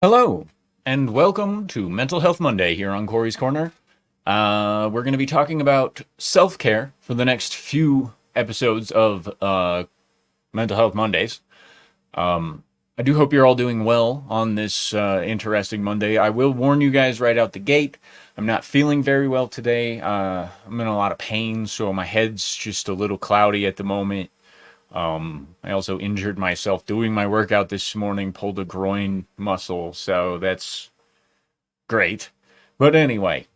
Hello, and welcome to Mental Health Monday here on Corey's Corner. We're going to be talking about self-care for the next few episodes of Mental Health Mondays. I do hope you're all doing well on this interesting Monday. I will warn you guys right out the gate. I'm not feeling very well today. I'm in a lot of pain, so my head's just a little cloudy at the moment. I also injured myself doing my workout this morning, pulled a groin muscle, so that's great. But anyway,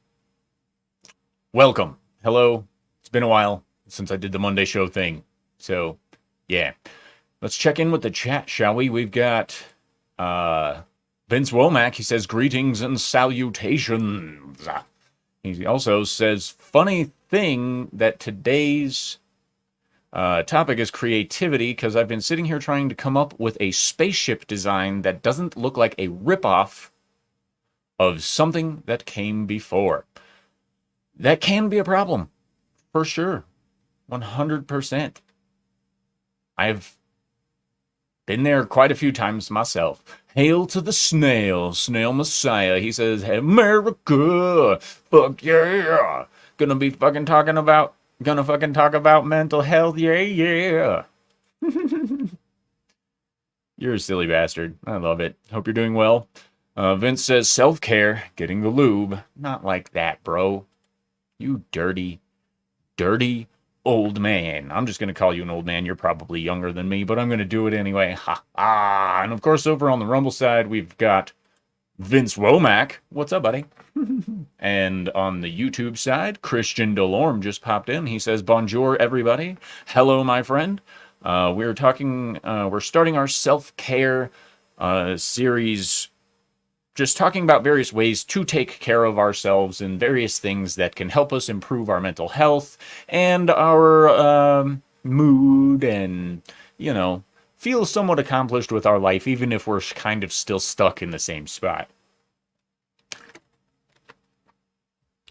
welcome. Hello. It's been a while since I did the Monday show thing. So, yeah. Let's check in with the chat, shall we? We've got Vince Womack. He says, greetings and salutations. He also says, funny thing that today's topic is creativity, because I've been sitting here trying to come up with a spaceship design that doesn't look like a ripoff of something that came before. That can be a problem, for sure. 100%. I've been there quite a few times myself. Hail to the snail messiah. He says, America, fuck yeah. Gonna fucking talk about mental health, yeah. You're a silly bastard. I love it. Hope you're doing well. Vince says self-care, getting the lube. Not like that, bro. You dirty, dirty old man. I'm just going to call you an old man. You're probably younger than me, but I'm going to do it anyway. Ha ha. And of course, over on the Rumble side, we've got Vince Womack. What's up, buddy? And on the YouTube side, Christian Delorme just popped in. He says, bonjour, everybody. Hello, my friend. We're starting our self-care series, just talking about various ways to take care of ourselves and various things that can help us improve our mental health and our mood and, feel somewhat accomplished with our life, even if we're kind of still stuck in the same spot.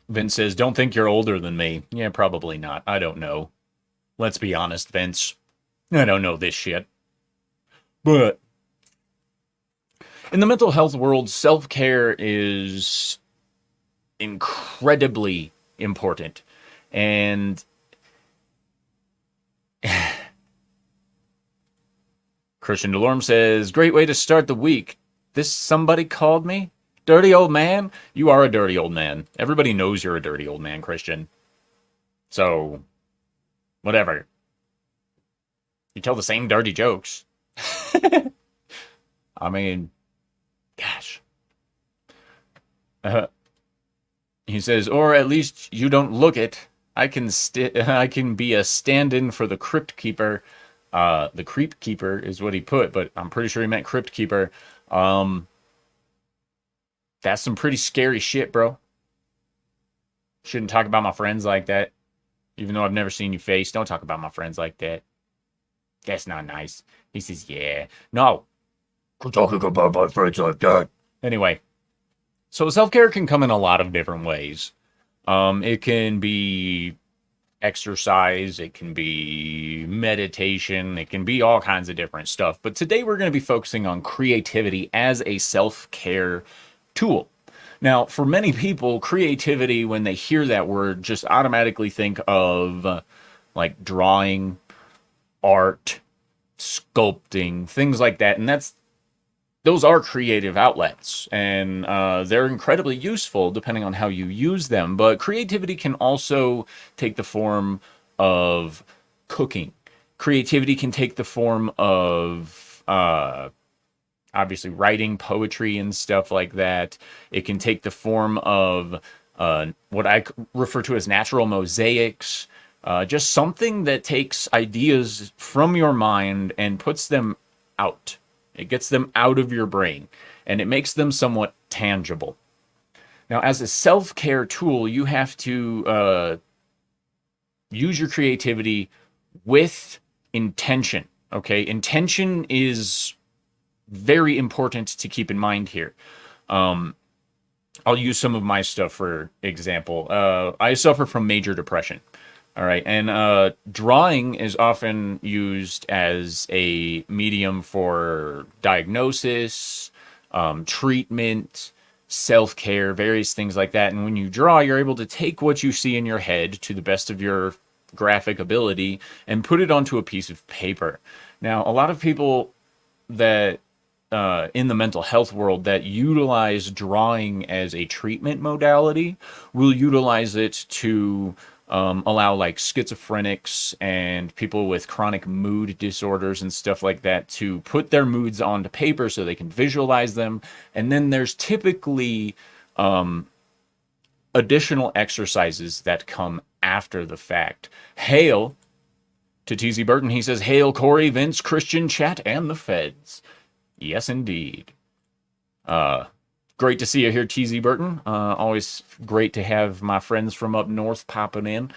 Vince says, don't think you're older than me. Yeah, probably not. I don't know. Let's be honest, Vince. I don't know this shit. But in the mental health world, self-care is incredibly important. And Christian Delorme says, great way to start the week. This somebody called me? Dirty old man? You are a dirty old man. Everybody knows you're a dirty old man, Christian. So, whatever. You tell the same dirty jokes. I mean, gosh. He says, or at least you don't look it. I can be a stand-in for the crypt keeper. The creep keeper is what he put, but I'm pretty sure he meant crypt keeper. That's some pretty scary shit, bro. Shouldn't talk about my friends like that. Even though I've never seen you face. Don't talk about my friends like that. That's not nice. He says, yeah. No. Quit talking about my friends like that. Anyway. So self-care can come in a lot of different ways. It can be exercise. It can be meditation. It can be all kinds of different stuff. But today we're going to be focusing on creativity as a self-care tool. Now, for many people, creativity, when they hear that word, just automatically think of like drawing, art, sculpting, things like that. And those are creative outlets, and they're incredibly useful depending on how you use them. But creativity can also take the form of cooking. Creativity can take the form of obviously writing poetry and stuff like that. It can take the form of what I refer to as natural mosaics, just something that takes ideas from your mind and puts them out. It gets them out of your brain, and it makes them somewhat tangible. Now, as a self-care tool, you have to use your creativity with intention, okay? Intention is very important to keep in mind here. I'll use some of my stuff for example. I suffer from major depression. All right, and drawing is often used as a medium for diagnosis, treatment, self-care, various things like that. And when you draw, you're able to take what you see in your head to the best of your graphic ability and put it onto a piece of paper. Now, a lot of people that in the mental health world that utilize drawing as a treatment modality will utilize it to allow like schizophrenics and people with chronic mood disorders and stuff like that to put their moods onto paper so they can visualize them. And then there's typically additional exercises that come after the fact. Hail to TZ Burton. He says, "Hail Corey, Vince, Christian, Chat, and the Feds." Yes, indeed. Great to see you here, TZ Burton. Always great to have my friends from up north popping in.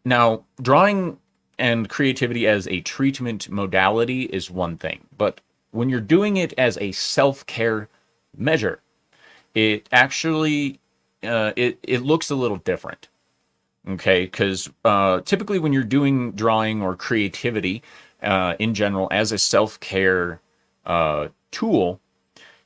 Now, drawing and creativity as a treatment modality is one thing, but when you're doing it as a self-care measure, it actually it looks a little different. Okay, because typically when you're doing drawing or creativity in general as a self-care tool,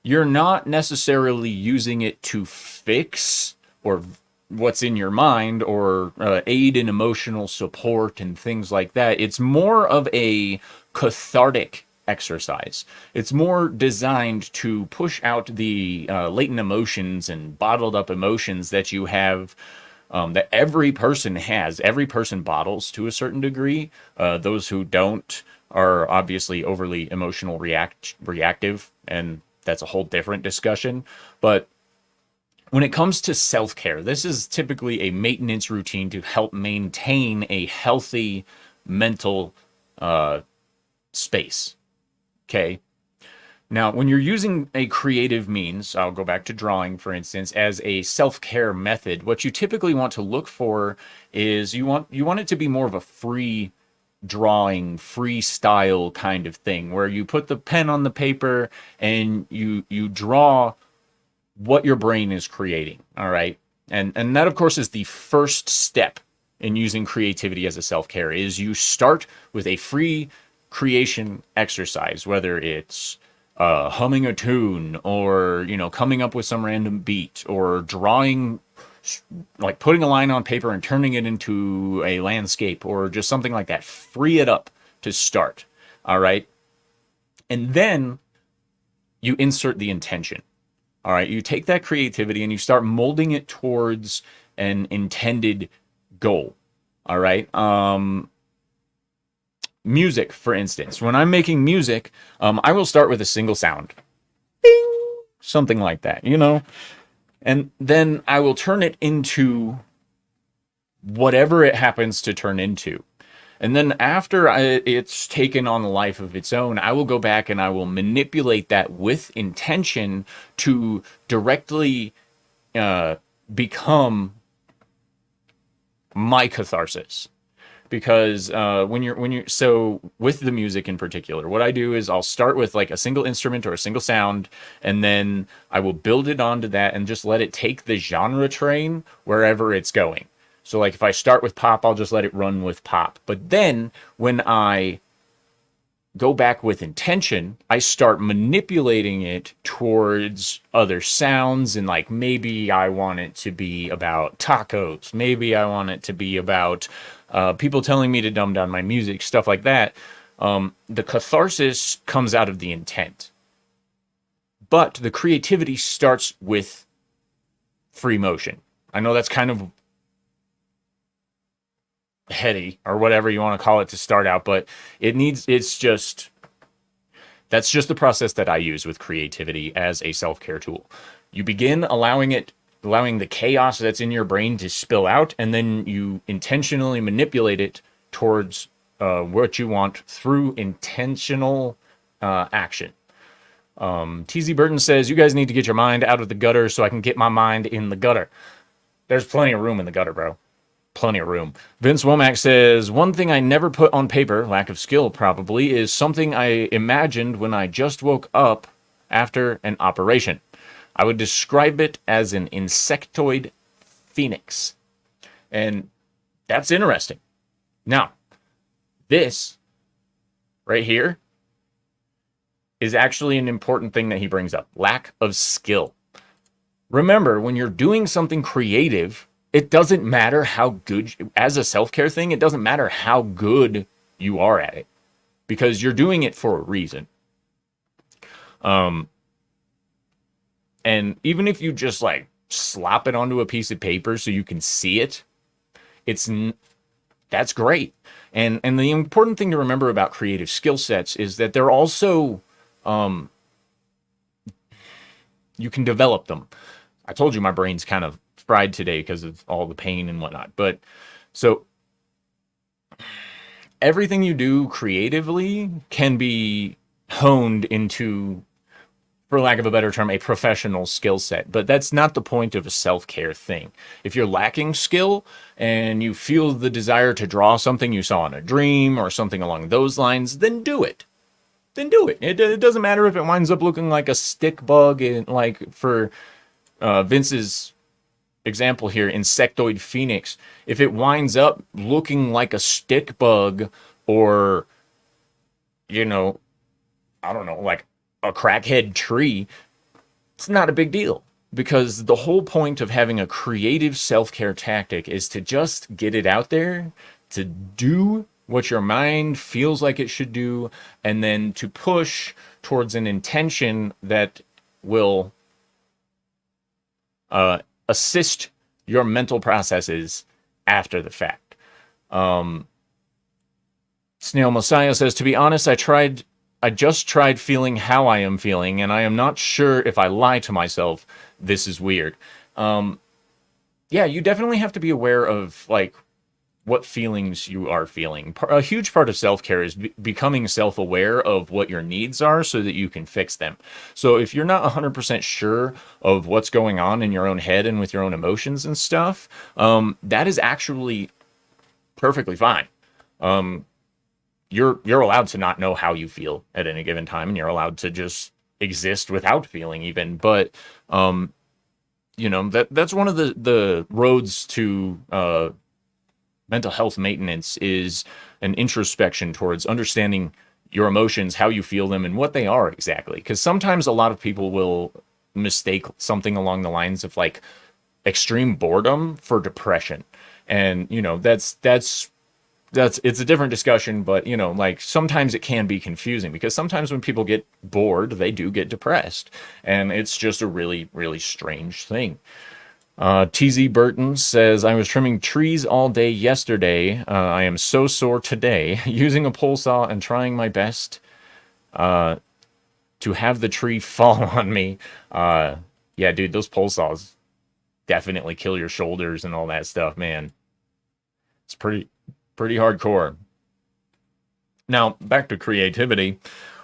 you're not necessarily using it to fix or what's in your mind or aid in emotional support and things like that. It's more of a cathartic exercise. It's more designed to push out the latent emotions and bottled up emotions that you have, that every person has. Every person bottles to a certain degree. Those who don't are obviously overly emotional reactive, and that's a whole different discussion. But when it comes to self-care, this is typically a maintenance routine to help maintain a healthy mental space. Okay. Now, when you're using a creative means, I'll go back to drawing, for instance, as a self-care method, what you typically want to look for is you want it to be more of a free drawing, freestyle kind of thing, where you put the pen on the paper and you draw what your brain is creating. All right. And that, of course, is the first step in using creativity as a self-care, is you start with a free creation exercise, whether it's humming a tune or, coming up with some random beat or drawing, like putting a line on paper and turning it into a landscape or just something like that. Free it up to start. All right. And then you insert the intention. All right. You take that creativity and you start molding it towards an intended goal. All right. Music, for instance. When I'm making music, I will start with a single sound. Bing! Something like that, And then I will turn it into whatever it happens to turn into. And then after it's taken on a life of its own, I will go back and I will manipulate that with intention to directly become my catharsis. Because so with the music in particular, what I do is I'll start with like a single instrument or a single sound, and then I will build it onto that and just let it take the genre train wherever it's going. So like if I start with pop, I'll just let it run with pop. But then when I go back with intention, I start manipulating it towards other sounds, and like maybe I want it to be about tacos. Maybe I want it to be about people telling me to dumb down my music, stuff like that. The catharsis comes out of the intent. But the creativity starts with free motion. I know that's kind of heady or whatever you want to call it to start out, but that's just the process that I use with creativity as a self-care tool. You begin allowing the chaos that's in your brain to spill out, and then you intentionally manipulate it towards what you want through intentional action. TZ Burton says, "You guys need to get your mind out of the gutter so I can get my mind in the gutter." There's plenty of room in the gutter, bro. Plenty of room. Vince Womack says, "One thing I never put on paper, lack of skill probably, is something I imagined when I just woke up after an operation. I would describe it as an insectoid phoenix." And that's interesting. Now, this right here is actually an important thing that he brings up. Lack of skill. Remember, when you're doing something creative, it doesn't matter how good, as a self-care thing, it doesn't matter how good you are at it, because you're doing it for a reason. And even if you just like slop it onto a piece of paper so you can see it, it's that's great. And the important thing to remember about creative skill sets is that they're also you can develop them. I told you my brain's kind of fried today because of all the pain and whatnot. But so everything you do creatively can be honed into, for lack of a better term, a professional skill set. But that's not the point of a self-care thing. If you're lacking skill and you feel the desire to draw something you saw in a dream or something along those lines, then do it. Then do it. It doesn't matter if it winds up looking like a stick bug, and like for Vince's example here, Insectoid Phoenix. If it winds up looking like a stick bug, or, you know, I don't know, like a crackhead tree, it's not a big deal, because the whole point of having a creative self-care tactic is to just get it out there, to do what your mind feels like it should do, and then to push towards an intention that will assist your mental processes after the fact. Snail Messiah says, to be honest, I just tried feeling how I am feeling, and I am not sure if I lie to myself. This is weird. Yeah, you definitely have to be aware of like what feelings you are feeling. A huge part of self-care is becoming self-aware of what your needs are so that you can fix them. So if you're not 100% sure of what's going on in your own head and with your own emotions and stuff, that is actually perfectly fine. You're allowed to not know how you feel at any given time, and you're allowed to just exist without feeling even. But you know, that's one of the roads to mental health maintenance, is an introspection towards understanding your emotions, how you feel them, and what they are exactly. Because sometimes a lot of people will mistake something along the lines of like extreme boredom for depression. And, you know, that's it's a different discussion, but, you know, like sometimes it can be confusing, because sometimes when people get bored, they do get depressed. And it's just a really, really strange thing. TZ Burton says, I was trimming trees all day yesterday. I am so sore today, using a pole saw and trying my best to have the tree fall on me. Yeah, dude, those pole saws definitely kill your shoulders and all that stuff, man. It's pretty hardcore. Now, back to creativity.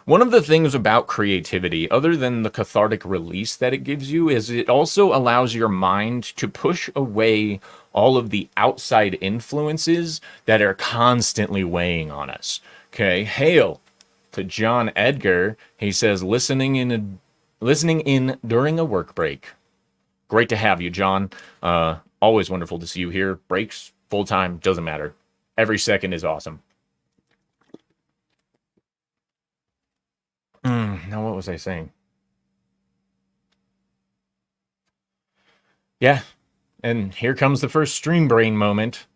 One of the things about creativity, other than the cathartic release that it gives you, is it also allows your mind to push away all of the outside influences that are constantly weighing on us. Okay, hail to John Edgar. He says, listening in during a work break. Great to have you, John. Always wonderful to see you here. Breaks, full time, doesn't matter. Every second is awesome. Now, what was I saying? Yeah, and here comes the first stream brain moment.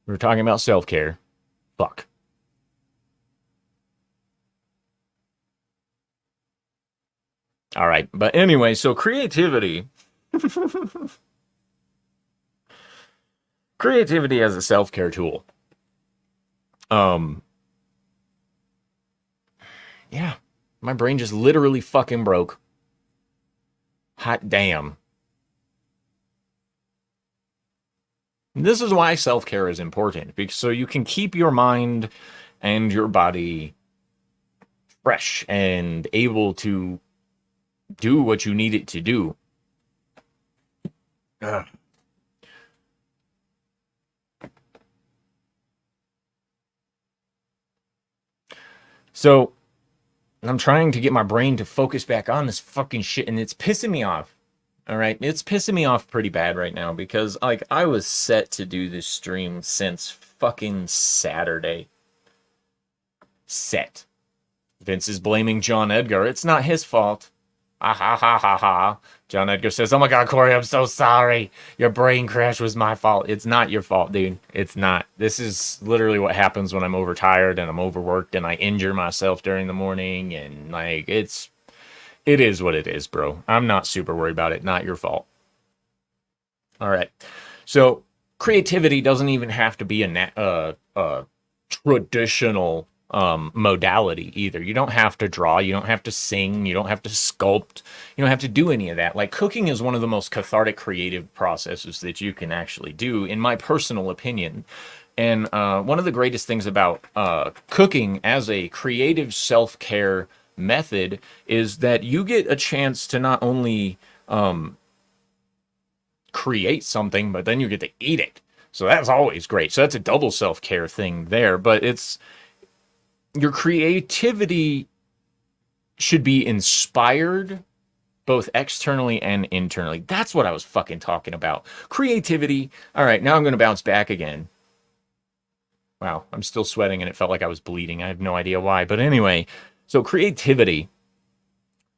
We were talking about self-care. Fuck. All right, but anyway, so creativity. Creativity as a self-care tool. Yeah, my brain just literally fucking broke. Hot damn. This is why self-care is important, because so you can keep your mind and your body fresh and able to do what you need it to do. Ugh. So I'm trying to get my brain to focus back on this fucking shit, and it's pissing me off. All right, it's pissing me off pretty bad right now, because like I was set to do this stream since fucking Saturday. Set. Vince is blaming John Edgar. It's not his fault. Ah ha ha ha ha. John Edgar says, "Oh my God, Corey, I'm so sorry. Your brain crash was my fault." It's not your fault, dude. It's not. This is literally what happens when I'm overtired and I'm overworked and I injure myself during the morning. And like, it is what it is, bro. I'm not super worried about it. Not your fault. All right. So creativity doesn't even have to be a traditional modality either. You don't have to draw, you don't have to sing, you don't have to sculpt, you don't have to do any of that. Like cooking is one of the most cathartic creative processes that you can actually do, in my personal opinion. And one of the greatest things about cooking as a creative self-care method is that you get a chance to not only create something, but then you get to eat it. So that's always great. So that's a double self-care thing there. But it's your creativity should be inspired both externally and internally. That's what I was fucking talking about. Creativity. All right, now I'm going to bounce back again. Wow, I'm still sweating and it felt like I was bleeding. I have no idea why. But anyway, so creativity.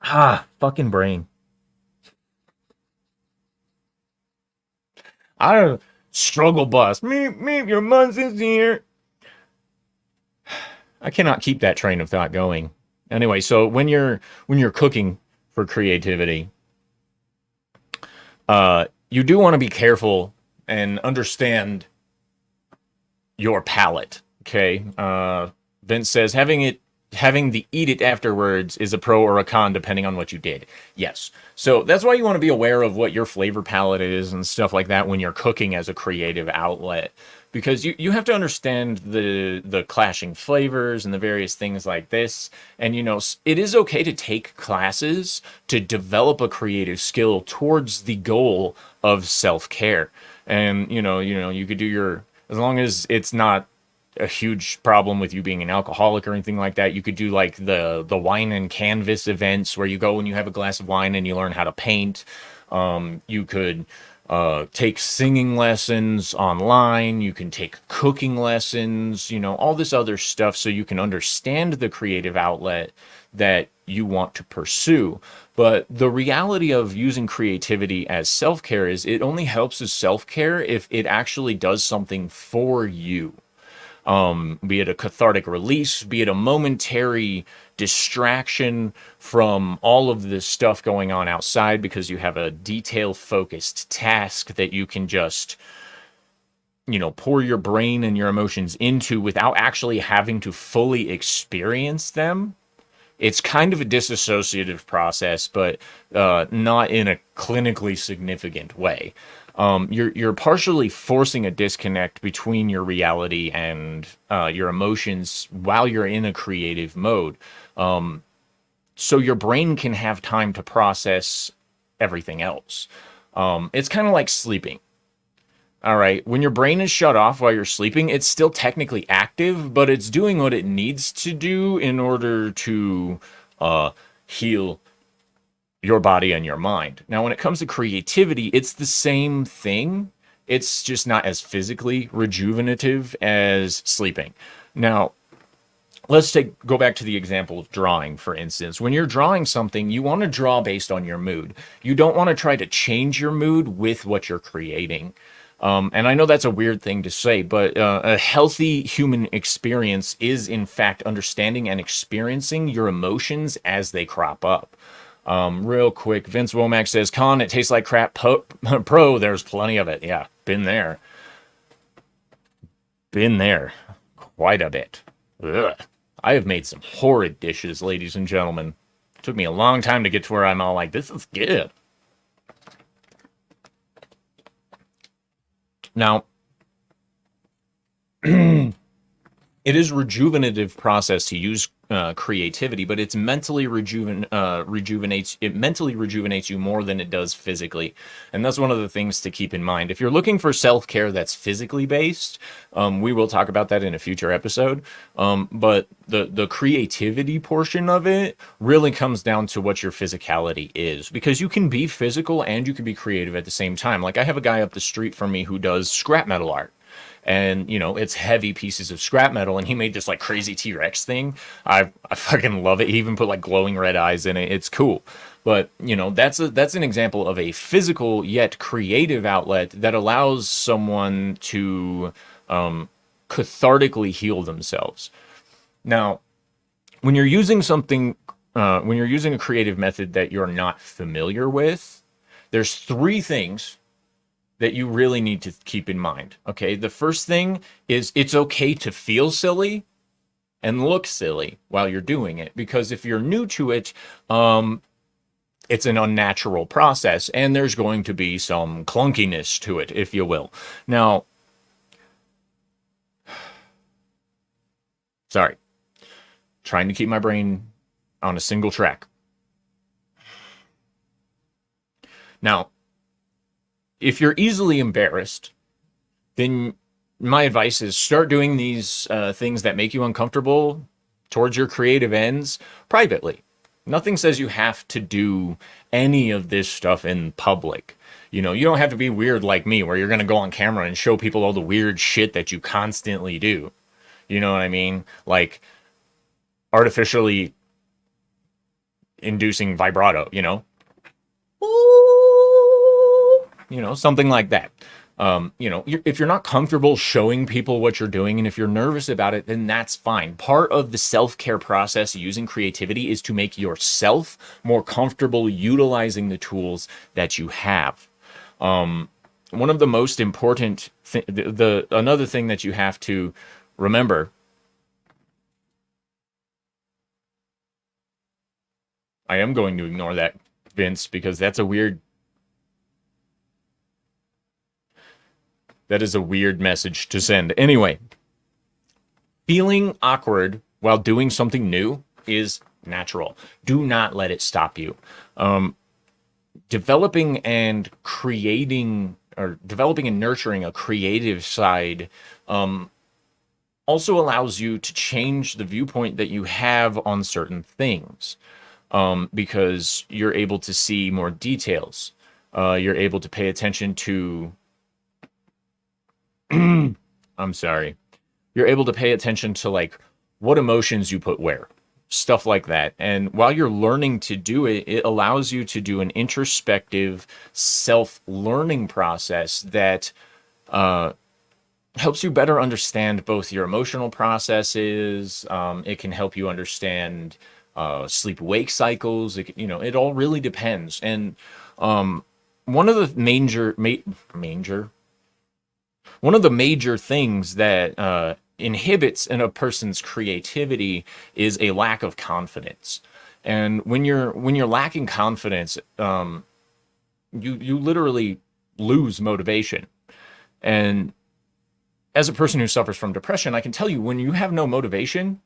Fucking brain. I don't struggle bus. Meep, your month is here. I cannot keep that train of thought going. Anyway, so when you're cooking for creativity, you do want to be careful and understand your palate. Okay. Vince says having the eat it afterwards is a pro or a con depending on what you did. Yes. So that's why you want to be aware of what your flavor palette is and stuff like that when you're cooking as a creative outlet. Because you have to understand the clashing flavors and the various things like this. And, you know, it is okay to take classes to develop a creative skill towards the goal of self-care. And, you could do as long as it's not a huge problem with you being an alcoholic or anything like that, you could do like the wine and canvas events where you go and you have a glass of wine and you learn how to paint. You could take singing lessons online. You can take cooking lessons, all this other stuff so you can understand the creative outlet that you want to pursue. But the reality of using creativity as self-care is it only helps as self-care if it actually does something for you. Be it a cathartic release, be it a momentary distraction from all of this stuff going on outside because you have a detail-focused task that you can just, pour your brain and your emotions into without actually having to fully experience them. It's kind of a disassociative process, but not in a clinically significant way. You're partially forcing a disconnect between your reality and your emotions while you're in a creative mode. So your brain can have time to process everything else. It's kind of like sleeping. All right. When your brain is shut off while you're sleeping, it's still technically active, but it's doing what it needs to do in order to heal your body and your mind. Now, when it comes to creativity, it's the same thing. It's just not as physically rejuvenative as sleeping. Now, let's go back to the example of drawing, for instance. When you're drawing something, you want to draw based on your mood. You don't want to try to change your mood with what you're creating. And I know that's a weird thing to say, but a healthy human experience is, in fact, understanding and experiencing your emotions as they crop up. Real quick, Vince Womack says, "Con, it tastes like crap." Pro, there's plenty of it. Yeah, been there. Been there. Quite a bit. Ugh. I have made some horrid dishes, ladies and gentlemen. It took me a long time to get to where I'm all like, this is good. Now, it is a rejuvenative process to use creativity, but it's mentally rejuvenates you more than it does physically, and that's one of the things to keep in mind. If you're looking for self-care that's physically based, we will talk about that in a future episode. But the creativity portion of it really comes down to what your physicality is, because you can be physical and you can be creative at the same time. Like I have a guy up the street from me who does scrap metal art. and it's heavy pieces of scrap metal, and he made this like crazy T-Rex thing. I fucking love it. He even put like glowing red eyes in it. It's cool. But that's an example of a physical yet creative outlet that allows someone to cathartically heal themselves. Now, when you're using when you're using a creative method that you're not familiar with, there's three things that you really need to keep in mind. Okay, the first thing is it's okay to feel silly and look silly while you're doing it, because if you're new to it, it's an unnatural process, and there's going to be some clunkiness to it, if you will. Now, sorry, trying to keep my brain on a single track. Now, if you're easily embarrassed, then my advice is start doing these things that make you uncomfortable towards your creative ends privately. Nothing says you have to do any of this stuff in public. You don't have to be weird like me, where you're going to go on camera and show people all the weird shit that you constantly do. You know what I mean? Like artificially inducing vibrato, something like that. If you're not comfortable showing people what you're doing, and if you're nervous about it, then that's fine. Part of the self-care process using creativity is to make yourself more comfortable utilizing the tools that you have. One of the most important another thing that you have to remember, I am going to ignore that, Vince, because that is a weird message to send. Anyway, feeling awkward while doing something new is natural. Do not let it stop you. Developing and nurturing a creative side also allows you to change the viewpoint that you have on certain things, because you're able to see more details. You're able to pay attention to I'm sorry. You're able to pay attention to like what emotions you put where, stuff like that. And while you're learning to do it, it allows you to do an introspective self-learning process that helps you better understand both your emotional processes. It can help you understand sleep-wake cycles. It all really depends. And one of the major things that inhibits in a person's creativity is a lack of confidence. And when you're lacking confidence, you literally lose motivation. And as a person who suffers from depression, I can tell you, when you have no motivation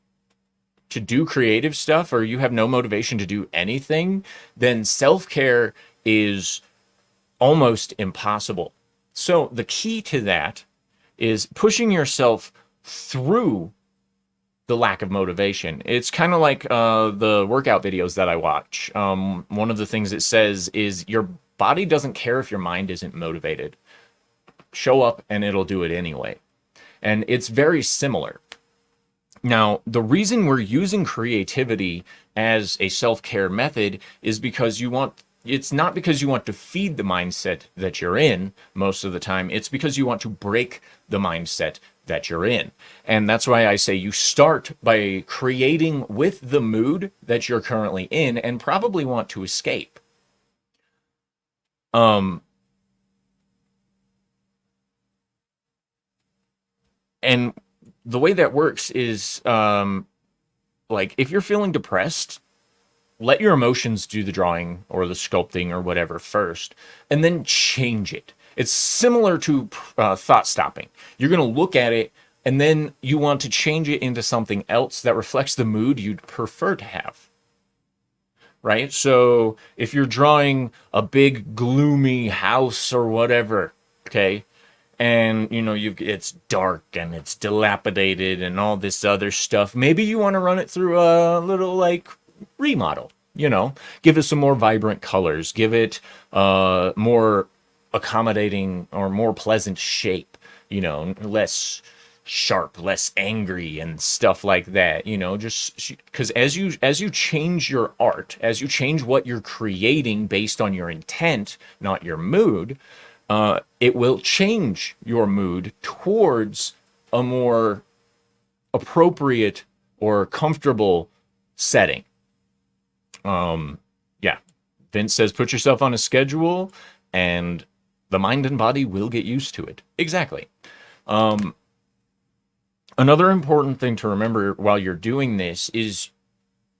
to do creative stuff, or you have no motivation to do anything, then self-care is almost impossible. So the key to that is pushing yourself through the lack of motivation. It's kind of like the workout videos that I watch. One of the things it says is your body doesn't care if your mind isn't motivated. Show up and it'll do it anyway. And it's very similar. Now, the reason we're using creativity as a self-care method is because it's not because you want to feed the mindset that you're in most of the time. It's because you want to break the mindset that you're in. And that's why I say you start by creating with the mood that you're currently in and probably want to escape. And the way that works is, like, if you're feeling depressed, let your emotions do the drawing or the sculpting or whatever first, and then change it. It's similar to thought stopping. You're going to look at it, and then you want to change it into something else that reflects the mood you'd prefer to have. Right? So if you're drawing a big gloomy house or whatever, okay, and it's dark and it's dilapidated and all this other stuff, maybe you want to run it through a little like remodel. Give it some more vibrant colors, give it more accommodating or more pleasant shape. less sharp, less angry and stuff like that, just because as you change your art, as you change what you're creating based on your intent, not your mood, it will change your mood towards a more appropriate or comfortable setting. Yeah. Vince says, put yourself on a schedule and the mind and body will get used to it. Exactly. Another important thing to remember while you're doing this is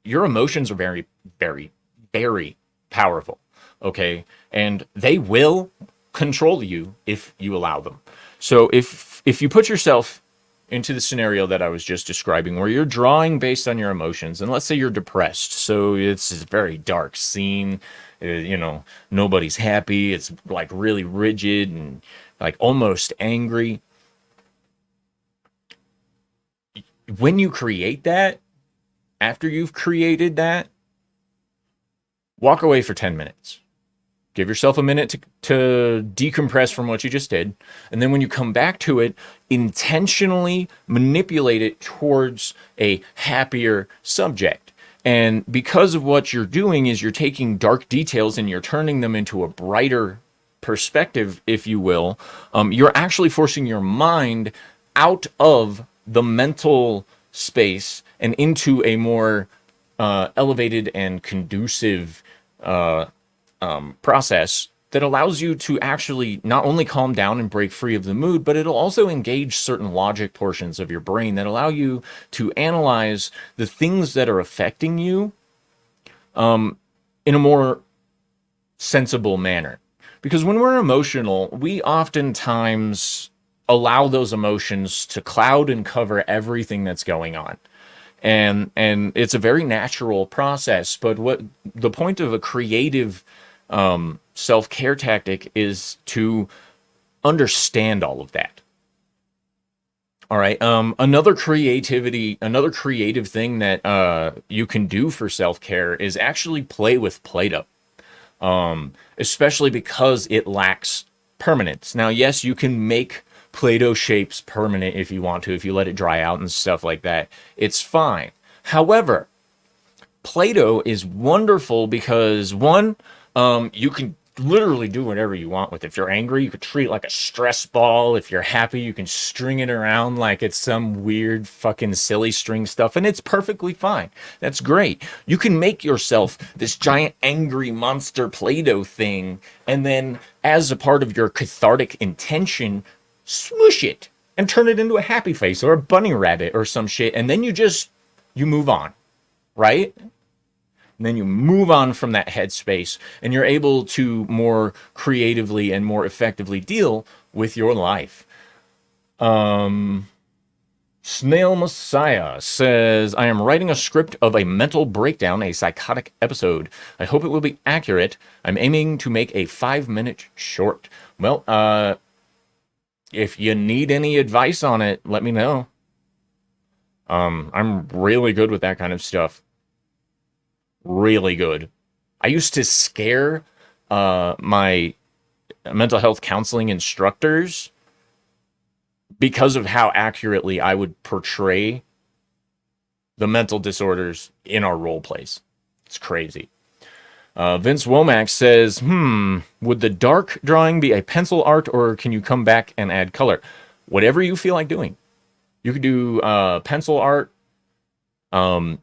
your emotions are very, very, very powerful. Okay. And they will control you if you allow them. So if you put yourself into the scenario that I was just describing, where you're drawing based on your emotions, and let's say you're depressed, so it's a very dark scene, nobody's happy, it's like really rigid and like almost angry. When you create that, after you've created that, walk away for 10 minutes. Give yourself a minute to decompress from what you just did. And then when you come back to it, intentionally manipulate it towards a happier subject. And because of what you're doing is you're taking dark details and you're turning them into a brighter perspective, if you will, you're actually forcing your mind out of the mental space and into a more elevated and conducive process that allows you to actually not only calm down and break free of the mood, but it'll also engage certain logic portions of your brain that allow you to analyze the things that are affecting you in a more sensible manner. Because when we're emotional, we oftentimes allow those emotions to cloud and cover everything that's going on. And it's a very natural process. But what the point of a creative self-care tactic is to understand all of that. All right. Another creative thing that you can do for self-care is actually play with Play-Doh, especially because it lacks permanence. Now, yes, you can make Play-Doh shapes permanent if you want to, if you let it dry out and stuff like that. It's fine. However, Play-Doh is wonderful because, one, you can literally do whatever you want with it. If you're angry, you could treat it like a stress ball. If you're happy, you can string it around like it's some weird fucking silly string stuff, and it's perfectly fine. That's great. You can make yourself this giant angry monster Play-Doh thing, and then as a part of your cathartic intention, smoosh it and turn it into a happy face or a bunny rabbit or some shit, and then you move on, right? And then you move on from that headspace and you're able to more creatively and more effectively deal with your life. Snail Messiah says, I am writing a script of a mental breakdown, a psychotic episode. I hope it will be accurate. I'm aiming to make a 5-minute short. Well, if you need any advice on it, let me know. I'm really good with that kind of stuff. Really good. I used to scare my mental health counseling instructors because of how accurately I would portray the mental disorders in our role plays. It's crazy. Vince Womack says, would the dark drawing be a pencil art or can you come back and add color? Whatever you feel like doing. You could do pencil art, so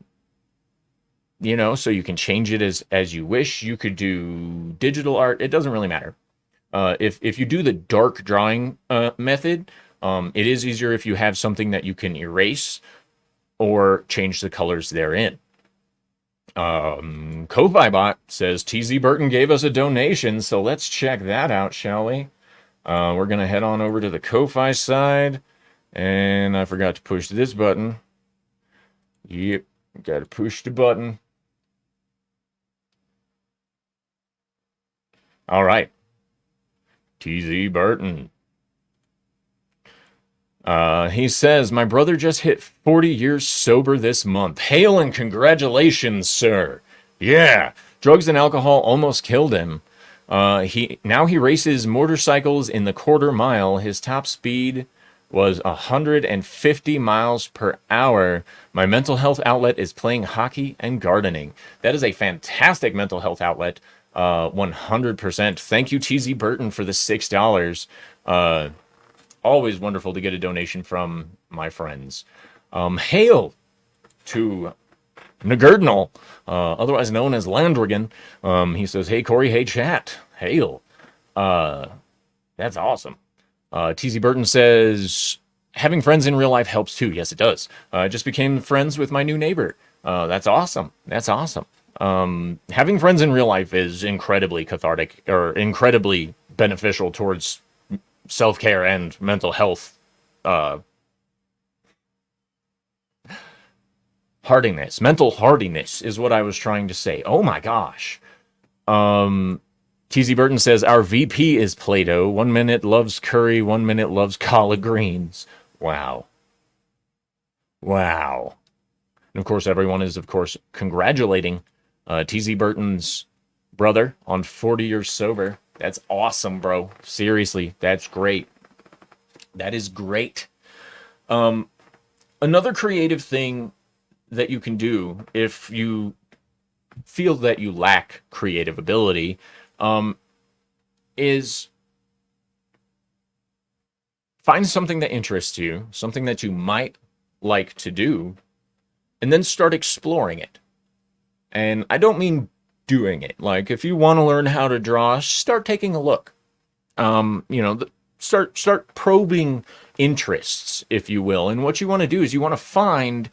you can change it as you wish. You could do digital art. It doesn't really matter. If you do the dark drawing method, it is easier if you have something that you can erase or change the colors therein. Ko-Fi Bot says TZ Burton gave us a donation, so let's check that out, shall we? We're going to head on over to the Ko-Fi side, and I forgot to push this button. Yep, got to push the button. All right. TZ Burton. He says, my brother just hit 40 years sober this month. Hail and congratulations, sir. Yeah. Drugs and alcohol almost killed him. He races motorcycles in the quarter mile. His top speed was 150 miles per hour. My mental health outlet is playing hockey and gardening. That is a fantastic mental health outlet. 100%. Thank you, TZ Burton, for the $6. Always wonderful to get a donation from my friends. Hail to Nagurdnal, otherwise known as Landrigan. He says, hey, Corey, hey, chat. Hail. That's awesome. TZ Burton says, having friends in real life helps too. Yes, it does. I just became friends with my new neighbor. That's awesome. That's awesome. Having friends in real life is incredibly cathartic or incredibly beneficial towards self-care and mental health. Hardiness. Mental hardiness is what I was trying to say. Oh my gosh. TZ Burton says, our VP is Play-Doh. 1 minute loves curry, 1 minute loves collard greens. Wow. Wow. And of course, everyone is, of course, congratulating TZ Burton's brother on 40 years sober. That's awesome, bro. Seriously, that's great. That is great. Another creative thing that you can do if you feel that you lack creative ability is find something that interests you, something that you might like to do, and then start exploring it. And I don't mean doing it. Like, if you want to learn how to draw, start taking a look. Start probing interests, if you will. And what you want to do is you want to find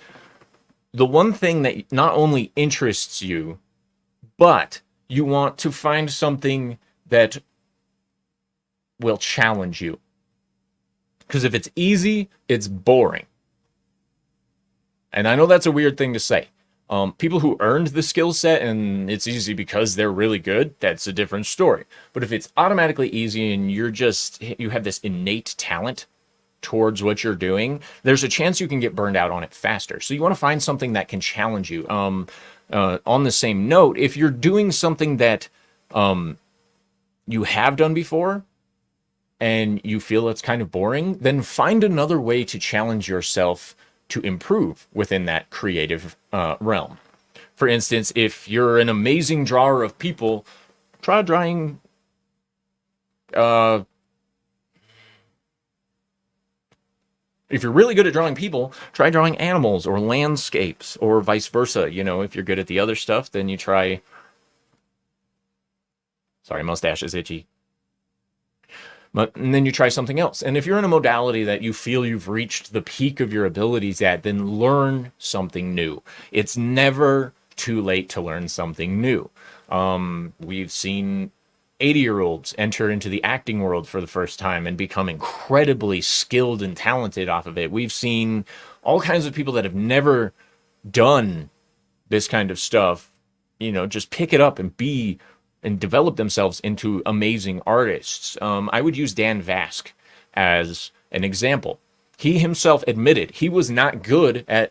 the one thing that not only interests you, but you want to find something that will challenge you. Because if it's easy, it's boring. And I know that's a weird thing to say. People who earned the skill set and it's easy because they're really good, that's a different story. But if it's automatically easy and you have this innate talent towards what you're doing, there's a chance you can get burned out on it faster. So you want to find something that can challenge you. On the same note, if you're doing something that you have done before and you feel it's kind of boring, then find another way to challenge yourself to improve within that creative realm. For instance, if you're an amazing drawer of people, try drawing if you're really good at drawing people, try drawing animals or landscapes or vice versa. You know, if you're good at the other stuff, then you try... Sorry, mustache is itchy. And then you try something else. And if you're in a modality that you feel you've reached the peak of your abilities at, then learn something new. It's never too late to learn something new. We've seen 80-year-olds enter into the acting world for the first time and become incredibly skilled and talented off of it. We've seen all kinds of people that have never done this kind of stuff, just pick it up and develop themselves into amazing artists. I would use Dan Vask as an example. He himself admitted he was not good as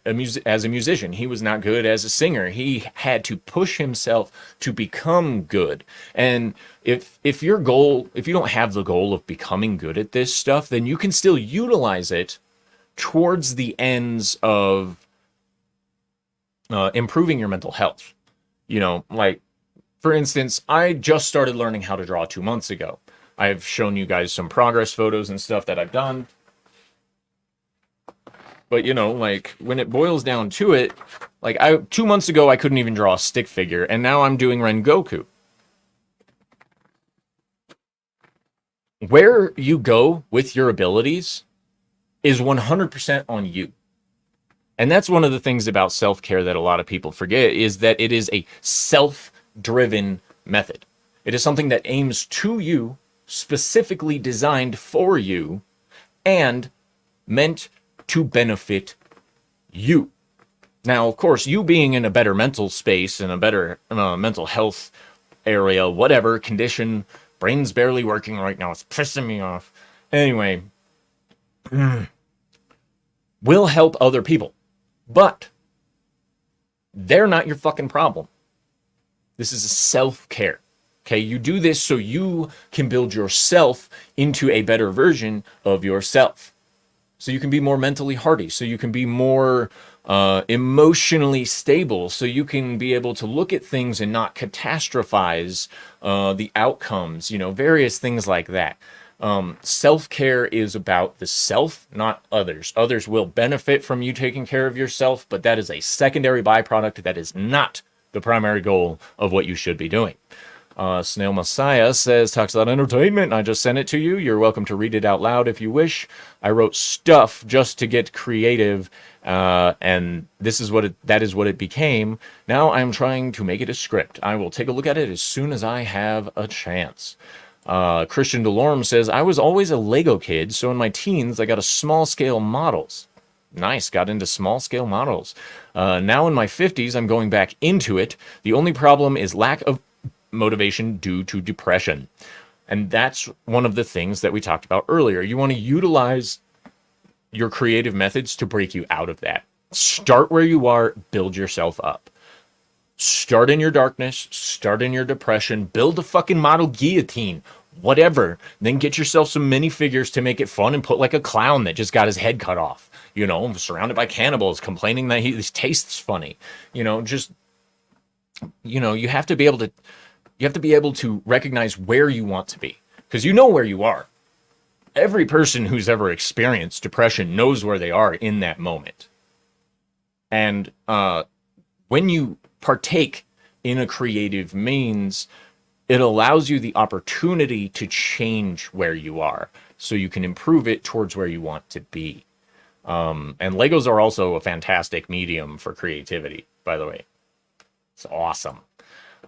a musician. He was not good as a singer. He had to push himself to become good. And if you don't have the goal of becoming good at this stuff, then you can still utilize it towards the ends of improving your mental health. For instance, I just started learning how to draw 2 months ago. I've shown you guys some progress photos and stuff that I've done. But, when it boils down to it, 2 months ago, I couldn't even draw a stick figure, and now I'm doing Rengoku. Where you go with your abilities is 100% on you. And that's one of the things about self-care that a lot of people forget, is that it is a self-driven method. It is something that aims to you, specifically designed for you, and meant to benefit you. Now, of course, you being in a better mental space, in a better mental health area, whatever, condition, brain's barely working right now, it's pissing me off. Anyway, will help other people. But they're not your fucking problem. This is a self-care. Okay, you do this so you can build yourself into a better version of yourself. so you can be more mentally hardy, so you can be more emotionally stable, so you can be able to look at things and not catastrophize the outcomes, various things like that. Self-care is about the self, not others. Others will benefit from you taking care of yourself, but that is a secondary byproduct. That is not the primary goal of what you should be doing. Snail Messiah talks about entertainment. I just sent it to you. You're welcome to read it out loud if you wish. I wrote stuff just to get creative, and that is what it became. Now I'm trying to make it a script. I will take a look at it as soon as I have a chance. Christian Delorme says, I was always a Lego kid, so in my teens I got a small-scale models. Nice, got into small-scale models. Now in my 50s, I'm going back into it. The only problem is lack of motivation due to depression. And that's one of the things that we talked about earlier. You want to utilize your creative methods to break you out of that. Start where you are, build yourself up. Start in your darkness, start in your depression, build a fucking model guillotine, whatever. Then get yourself some minifigures to make it fun and put like a clown that just got his head cut off, surrounded by cannibals complaining that he tastes funny. You have to be able to recognize where you want to be, because you know where you are. Every person who's ever experienced depression knows where they are in that moment. And when you partake in a creative means, it allows you the opportunity to change where you are so you can improve it towards where you want to be. And Legos are also a fantastic medium for creativity, by the way. It's awesome.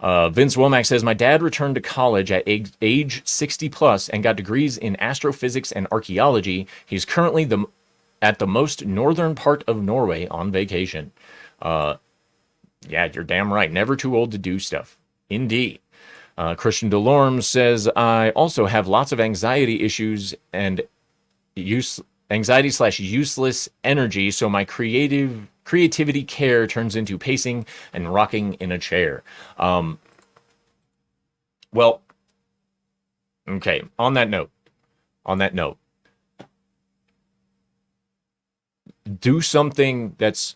Vince Womack says, my dad returned to college at age 60 plus and got degrees in astrophysics and archaeology. He's currently at the most northern part of Norway on vacation. Yeah, you're damn right. Never too old to do stuff. Indeed. Christian Delorme says, I also have lots of anxiety issues and anxiety/useless energy, so my creativity care turns into pacing and rocking in a chair. Well, okay, on that note, do something that's,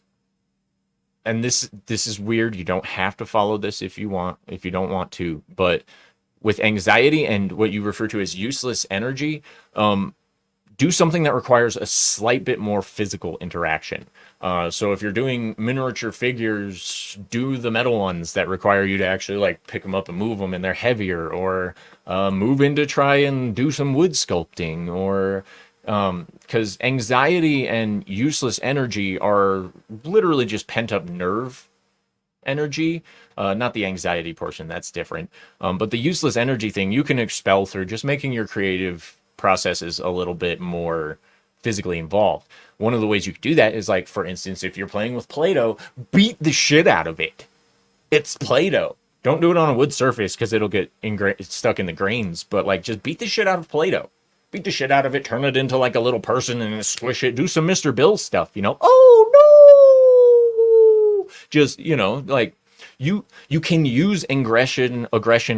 and this is weird, you don't have to follow this if you don't want to, but with anxiety and what you refer to as useless energy, do something that requires a slight bit more physical interaction. So if you're doing miniature figures, do the metal ones that require you to actually like pick them up and move them and they're heavier, or move in to try and do some wood sculpting, or because anxiety and useless energy are literally just pent up nerve energy, not the anxiety portion, that's different. But the useless energy thing you can expel through just making your creative processes a little bit more physically involved. One of the ways you could do that is, like, for instance, if you're playing with Play-Doh, beat the shit out of it. It's Play-Doh. Don't do it on a wood surface because it'll get stuck in the grains, but like just beat the shit out of Play-Doh. Beat the shit out of it, turn it into like a little person and squish it. Do some Mr. Bill stuff, Oh no! Just, like you can use aggression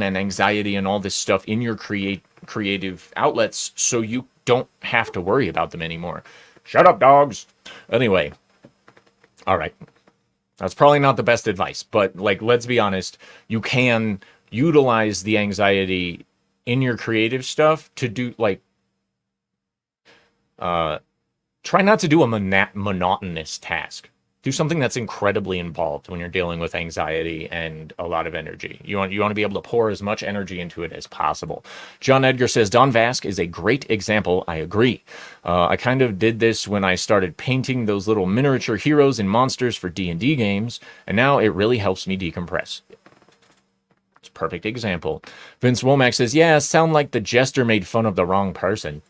and anxiety and all this stuff in your creative outlets so you don't have to worry about them anymore. Shut up, dogs. Anyway, all right. That's probably not the best advice, but like, let's be honest, you can utilize the anxiety in your creative stuff to do like, try not to do a monotonous task. Do something that's incredibly involved when you're dealing with anxiety and a lot of energy. You want to be able to pour as much energy into it as possible. John Edgar says, Don Vask is a great example. I agree. I kind of did this when I started painting those little miniature heroes and monsters for D&D games, and now it really helps me decompress. It's a perfect example. Vince Womack says, yeah, sound like the jester made fun of the wrong person.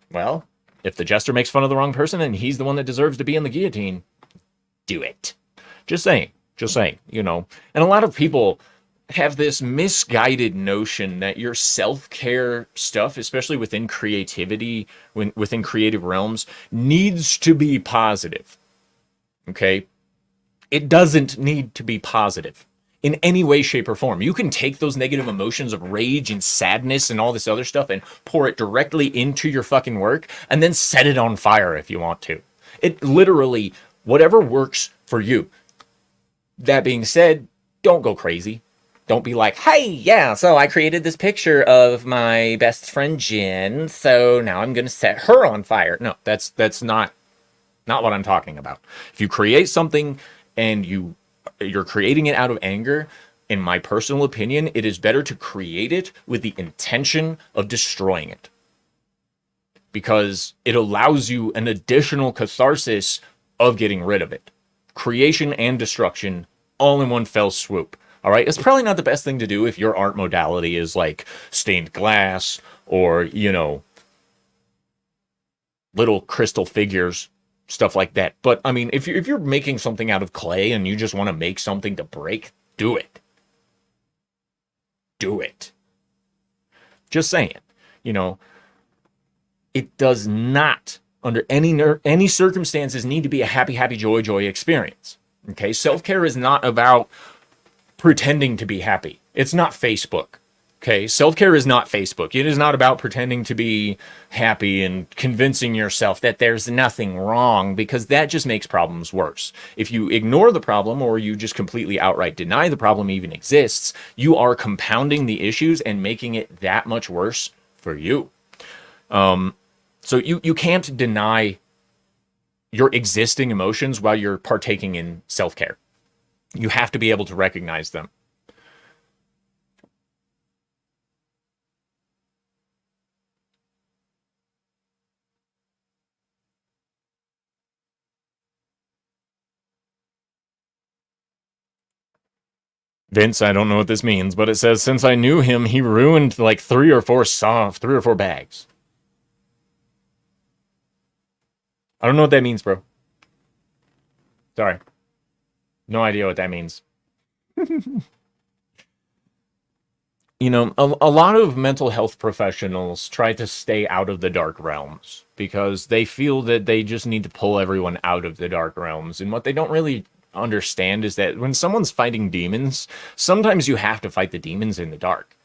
Well, if the jester makes fun of the wrong person and he's the one that deserves to be in the guillotine, do it. Just saying, And a lot of people have this misguided notion that your self-care stuff, especially within creativity, within creative realms, needs to be positive. Okay? It doesn't need to be positive. in any way, shape, or form. You can take those negative emotions of rage and sadness and all this other stuff and pour it directly into your fucking work and then set it on fire if you want to. It literally, whatever works for you. That being said, don't go crazy. Don't be like, hey, yeah, so I created this picture of my best friend Jen, so now I'm going to set her on fire. No, that's not what I'm talking about. If you create something and you're creating it out of anger, in my personal opinion, it is better to create it with the intention of destroying it. Because it allows you an additional catharsis of getting rid of it. Creation and destruction all in one fell swoop. All right, it's probably not the best thing to do if your art modality is like stained glass or, you know, little crystal figures, stuff like that. But I mean, if you're making something out of clay and you just want to make something to break, do it. Do it. Just saying, you know, it does not, under any circumstances, need to be a happy, happy, joy experience. Okay, self-care is not about pretending to be happy. It's not Facebook. Okay, self-care is not Facebook. It is not about pretending to be happy and convincing yourself that there's nothing wrong, because that just makes problems worse. If you ignore the problem or you just completely outright deny the problem even exists, you are compounding the issues and making it that much worse for you. So you can't deny your existing emotions while you're partaking in self-care. You have to be able to recognize them. Vince, I don't know what this means, but it says, since I knew him, he ruined like 3 or 4 bags. I don't know what that means, bro. Sorry. No idea what that means. You know, a lot of mental health professionals try to stay out of the dark realms because they feel that they just need to pull everyone out of the dark realms. And what they don't really understand is that when someone's fighting demons, sometimes you have to fight the demons in the dark.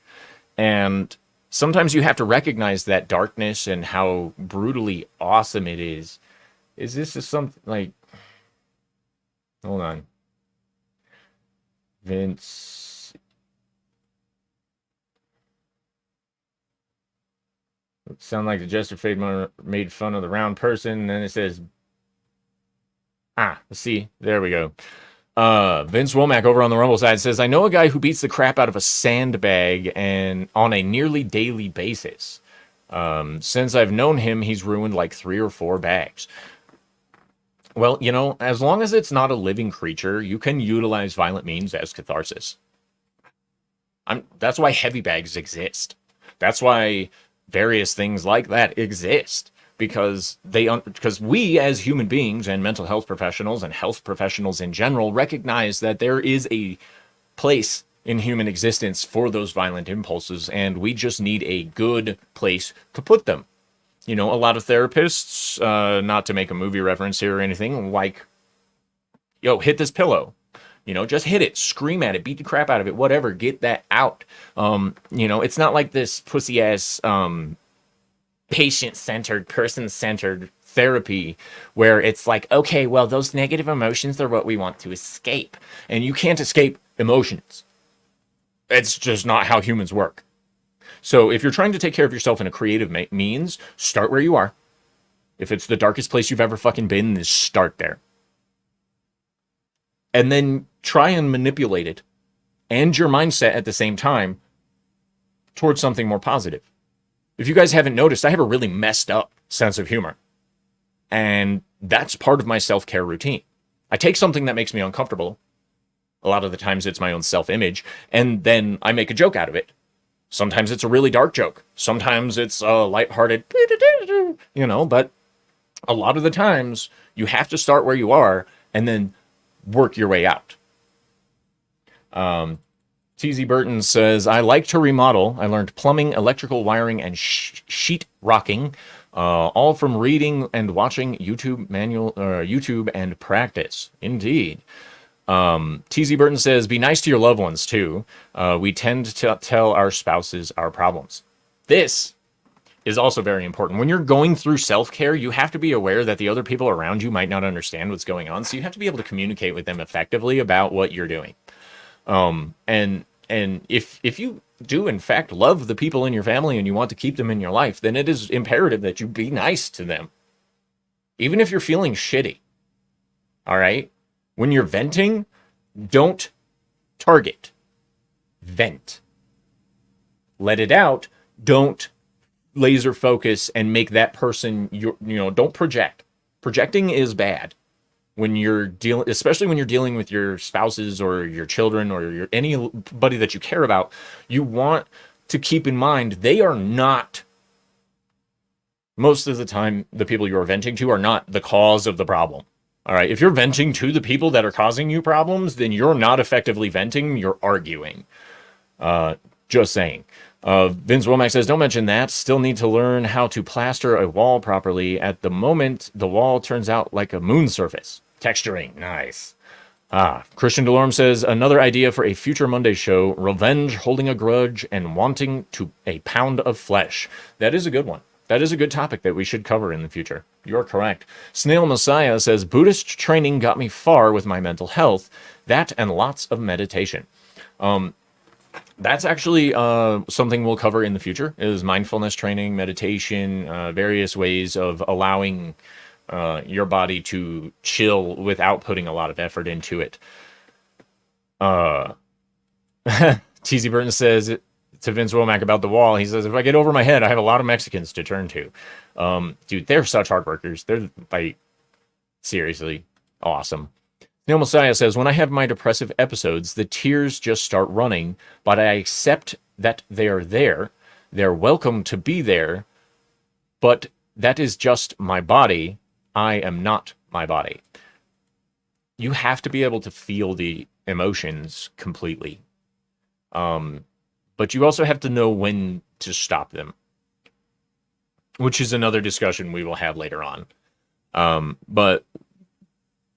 And sometimes you have to recognize that darkness and how brutally awesome it is. Is this something like... Hold on. Vince... Sound like the Jester Fade made fun of the round person. And then it says... see, there we go. Vince Womack over on the Rumble side says, I know a guy who beats the crap out of a sandbag and on a nearly daily basis. Since I've known him, he's ruined like 3 or 4 bags. Well, you know, as long as it's not a living creature, you can utilize violent means as catharsis. That's why heavy bags exist. That's why various things like that exist. Because we as human beings and mental health professionals and health professionals in general recognize that there is a place in human existence for those violent impulses, and we just need a good place to put them. You know, a lot of therapists, not to make a movie reference here or anything, like, yo, hit this pillow. You know, just hit it, scream at it, beat the crap out of it, whatever, get that out. You know, it's not like this pussy-ass patient-centered, person-centered therapy where it's like, okay, well, those negative emotions are what we want to escape. And you can't escape emotions. It's just not how humans work. So if you're trying to take care of yourself in a creative means, start where you are. If it's the darkest place you've ever fucking been, then start there. And then try and manipulate it and your mindset at the same time towards something more positive. If you guys haven't noticed, I have a really messed up sense of humor. And that's part of my self-care routine. I take something that makes me uncomfortable. A lot of the times it's my own self-image, and then I make a joke out of it. Sometimes it's a really dark joke. Sometimes it's a lighthearted, you know, but a lot of the times you have to start where you are and then work your way out. TZ Burton says, I like to remodel. I learned plumbing, electrical wiring, and sheet rocking, all from reading and watching YouTube and practice. Indeed. TZ Burton says, be nice to your loved ones too. We tend to tell our spouses our problems. This is also very important. When you're going through self-care, you have to be aware that the other people around you might not understand what's going on. So you have to be able to communicate with them effectively about what you're doing. And if you do in fact love the people in your family and you want to keep them in your life, then it is imperative that you be nice to them. Even if you're feeling shitty. All right? When you're venting, don't target. Vent. Let it out. Don't laser focus and make that person don't project. Projecting is bad when you're dealing, especially when you're dealing with your spouses or your children or anybody that you care about. You want to keep in mind they are not, most of the time, the people you are venting to are not the cause of the problem. All right. If you're venting to the people that are causing you problems, then you're not effectively venting, you're arguing. Just saying. Vince Womack says, don't mention that. Still need to learn how to plaster a wall properly. At the moment, the wall turns out like a moon surface. Texturing. Nice. Christian Delorme says, another idea for a future Monday show, revenge, holding a grudge, and wanting to a pound of flesh. That is a good one. That is a good topic that we should cover in the future. You're correct. Snail Messiah says, Buddhist training got me far with my mental health. That and lots of meditation. That's actually something we'll cover in the future, is mindfulness training, meditation, various ways of allowing your body to chill without putting a lot of effort into it. TZ Burton says to Vince Womack about the wall, he says, if I get over my head, I have a lot of Mexicans to turn to. Dude, they're such hard workers. They're like, seriously awesome. Neil Messiah says, when I have my depressive episodes, the tears just start running, but I accept that they are there. They're welcome to be there, but that is just my body. I am not my body. You have to be able to feel the emotions completely. But you also have to know when to stop them, which is another discussion we will have later on. But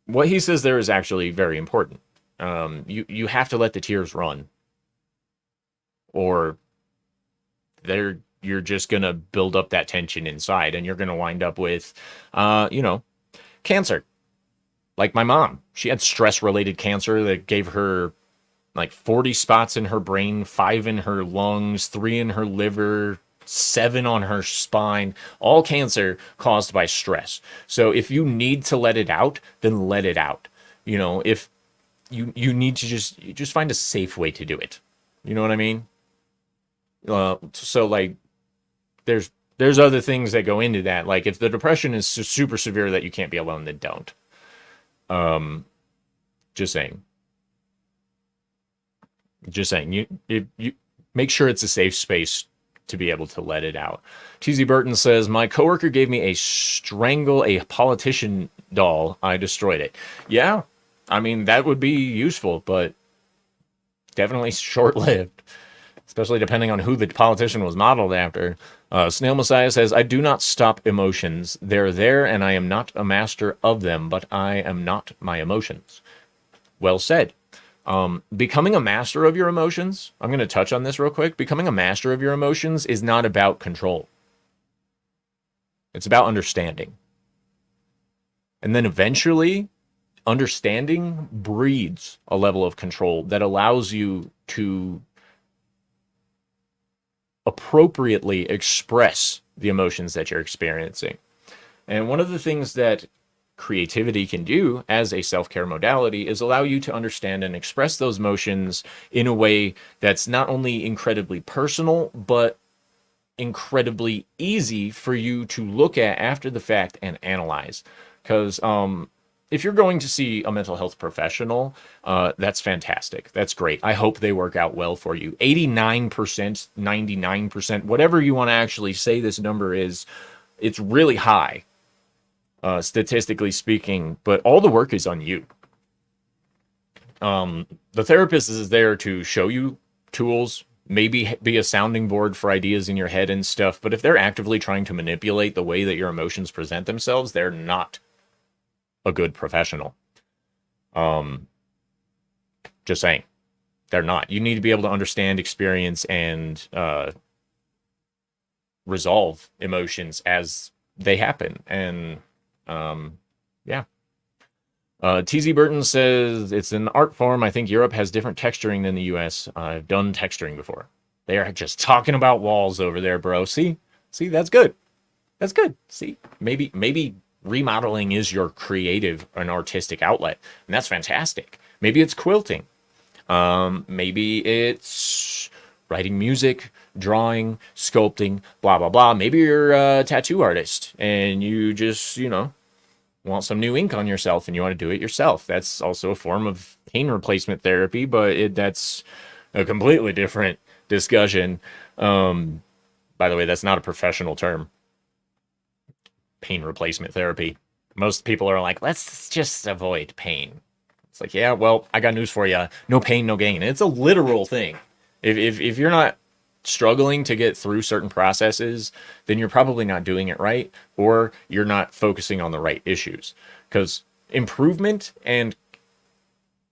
what he says there is actually very important. You have to let the tears run, or you're just going to build up that tension inside, and you're going to wind up with, cancer. Like my mom, she had stress-related cancer that gave her like 40 spots in her brain, 5 in her lungs, 3 in her liver, 7 on her spine, all cancer caused by stress. So if you need to let it out, then let it out. If you need to just find a safe way to do it. You know what I mean? So like there's other things that go into that. Like if the depression is super severe that you can't be alone, then don't. Just saying. You make sure it's a safe space to be able to let it out. TZ Burton says, my coworker gave me a strangle a politician doll. I destroyed it. Yeah, I mean, that would be useful, but definitely short-lived, especially depending on who the politician was modeled after. Snail Messiah says, I do not stop emotions. They're there, and I am not a master of them, but I am not my emotions. Well said. Becoming a master of your emotions, I'm going to touch on this real quick. Becoming a master of your emotions is not about control. It's about understanding. And then eventually, understanding breeds a level of control that allows you to appropriately express the emotions that you're experiencing. And one of the things that creativity can do as a self-care modality is allow you to understand and express those emotions in a way that's not only incredibly personal, but incredibly easy for you to look at after the fact and analyze. Because if you're going to see a mental health professional, that's fantastic. That's great. I hope they work out well for you. 89%, 99%, whatever you want to actually say this number is, it's really high. Statistically speaking, but all the work is on you. The therapist is there to show you tools, maybe be a sounding board for ideas in your head and stuff, but if they're actively trying to manipulate the way that your emotions present themselves, they're not a good professional. Just saying. They're not. You need to be able to understand, experience, and resolve emotions as they happen. And yeah. TZ Burton says it's an art form. I think Europe has different texturing than the US. I've done texturing before. They are just talking about walls over there, bro. See, that's good. That's good. See, maybe remodeling is your creative and artistic outlet, and that's fantastic. Maybe it's quilting. Maybe it's writing music, drawing, sculpting, blah blah blah. Maybe you're a tattoo artist and you just, want some new ink on yourself and you want to do it yourself. That's also a form of pain replacement therapy, but that's a completely different discussion. By the way, that's not a professional term. Pain replacement therapy. Most people are like, let's just avoid pain. It's like, yeah, well, I got news for you. No pain, no gain. It's a literal thing. If you're not struggling to get through certain processes, then you're probably not doing it right, or you're not focusing on the right issues. Because improvement and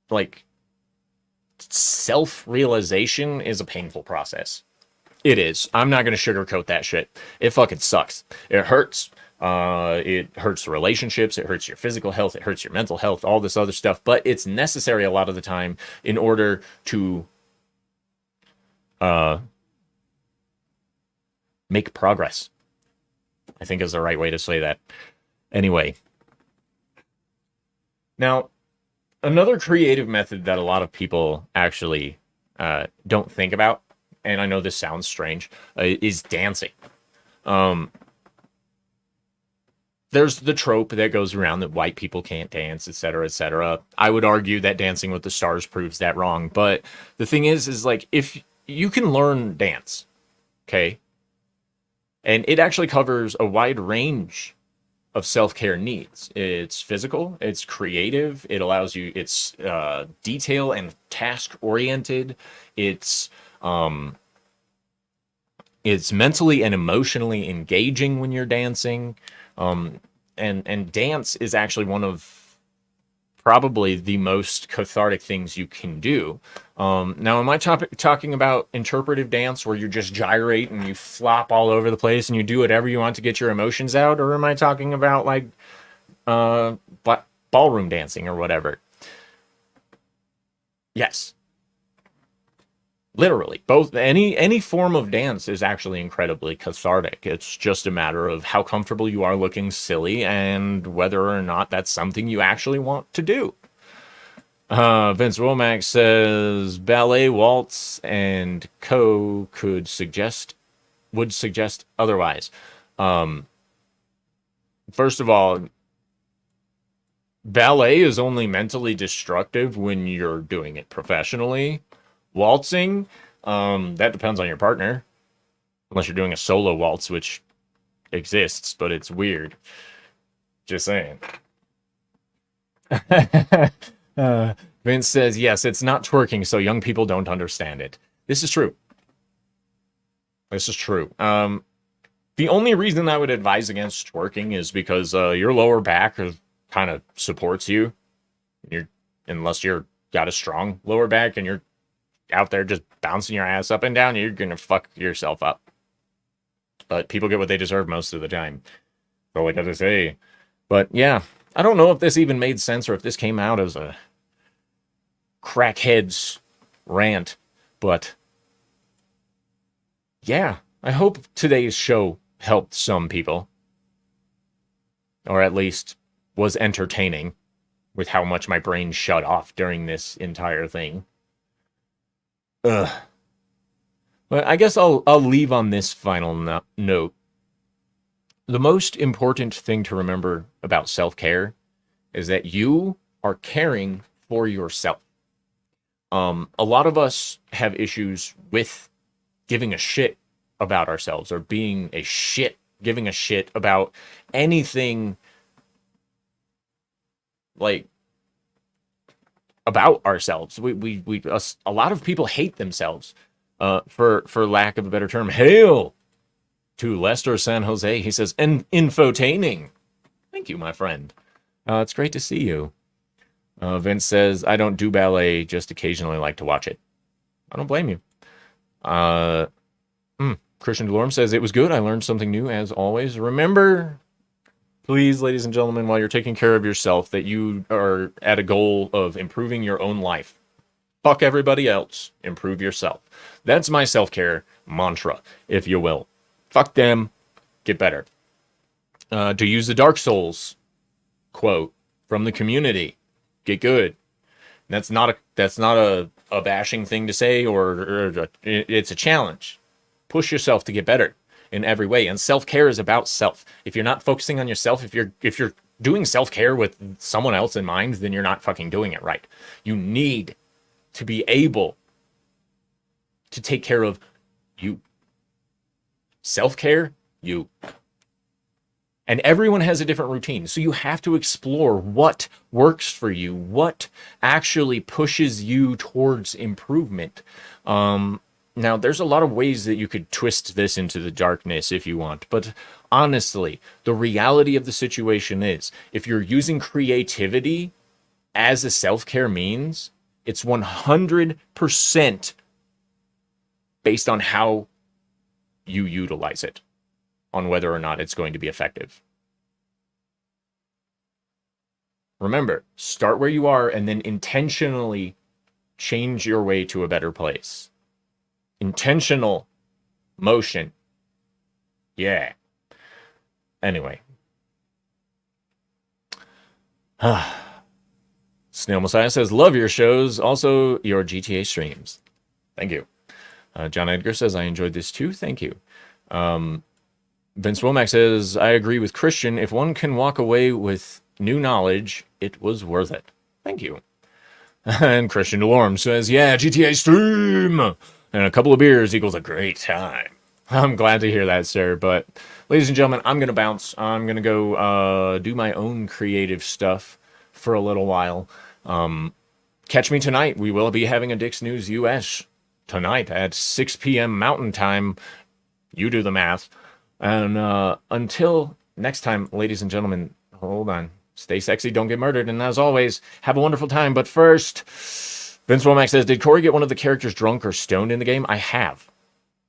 like self-realization is a painful process. It is. I'm not going to sugarcoat that shit. It fucking sucks. It hurts. It hurts the relationships. It hurts your physical health. It hurts your mental health, all this other stuff. But it's necessary a lot of the time in order to make progress, I think is the right way to say that. Anyway. Now, another creative method that a lot of people actually don't think about, and I know this sounds strange, is dancing. There's the trope that goes around that white people can't dance, etc., etc. I would argue that Dancing with the Stars proves that wrong. But the thing is like, if you can learn dance, okay, and it actually covers a wide range of self-care needs. It's physical, it's creative, it allows you, it's detail and task-oriented, it's mentally and emotionally engaging when you're dancing. And dance is actually one of probably the most cathartic things you can do. Now, am I talking about interpretive dance where you just gyrate and you flop all over the place and you do whatever you want to get your emotions out? Or am I talking about like ballroom dancing or whatever? Yes. Literally, both. Any form of dance is actually incredibly cathartic. It's just a matter of how comfortable you are looking silly and whether or not that's something you actually want to do. Vince Womack says ballet, waltz, and would suggest otherwise. First of all, ballet is only mentally destructive when you're doing it professionally. Waltzing, that depends on your partner. Unless you're doing a solo waltz, which exists, but it's weird. Just saying. Vince says, yes, it's not twerking, so young people don't understand it. This is true. This is true. The only reason I would advise against twerking is because your lower back kind of supports you. Unless you're got a strong lower back and you're out there just bouncing your ass up and down, you're gonna fuck yourself up. But people get what they deserve most of the time. So what does it say? But yeah, I don't know if this even made sense or if this came out as a crackhead's rant, but yeah, I hope today's show helped some people, or at least was entertaining with how much my brain shut off during this entire thing. But I guess I'll leave on this final note. The most important thing to remember about self-care is that you are caring for yourself. A lot of us have issues with giving a shit about ourselves or giving a shit about anything like about ourselves. A lot of people hate themselves, for lack of a better term. Hail to Lester San Jose. He says, and infotaining. Thank you, my friend. It's great to see you. Vince says, I don't do ballet, just occasionally like to watch it. I don't blame you. Christian Delorme says, it was good. I learned something new as always. Remember, please, ladies and gentlemen, while you're taking care of yourself, that you are at a goal of improving your own life. Fuck everybody else. Improve yourself. That's my self-care mantra, if you will. Fuck them. Get better. To use the Dark Souls quote from the community, get good. That's not a bashing thing to say, or it's a challenge. Push yourself to get better in every way. And self-care is about self. If you're not focusing on yourself, if you're doing self-care with someone else in mind, then you're not fucking doing it right. You need to be able to take care of you. Self-care, you. And everyone has a different routine. So you have to explore what works for you, what actually pushes you towards improvement. Now, there's a lot of ways that you could twist this into the darkness if you want. But honestly, the reality of the situation is, if you're using creativity as a self-care means, it's 100% based on how you utilize it, on whether or not it's going to be effective. Remember, start where you are and then intentionally change your way to a better place. Intentional motion. Yeah. Anyway. Snail Messiah says, love your shows, also your GTA streams. Thank you. John Edgar says, I enjoyed this too. Thank you. Vince Womack says, I agree with Christian. If one can walk away with new knowledge, it was worth it. Thank you. And Christian Delorme says, yeah, GTA stream and a couple of beers equals a great time. I'm glad to hear that, sir. But ladies and gentlemen, I'm going to bounce. I'm going to go do my own creative stuff for a little while. Catch me tonight. We will be having a Dick's News US tonight at 6 p.m. Mountain Time. You do the math. And until next time, ladies and gentlemen, hold on. Stay sexy, don't get murdered. And as always, have a wonderful time. But first, Vince Womack says, did Corey get one of the characters drunk or stoned in the game? I have.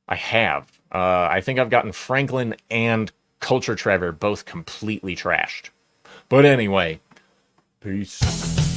I think I've gotten Franklin and Culture Trevor both completely trashed. But anyway, peace.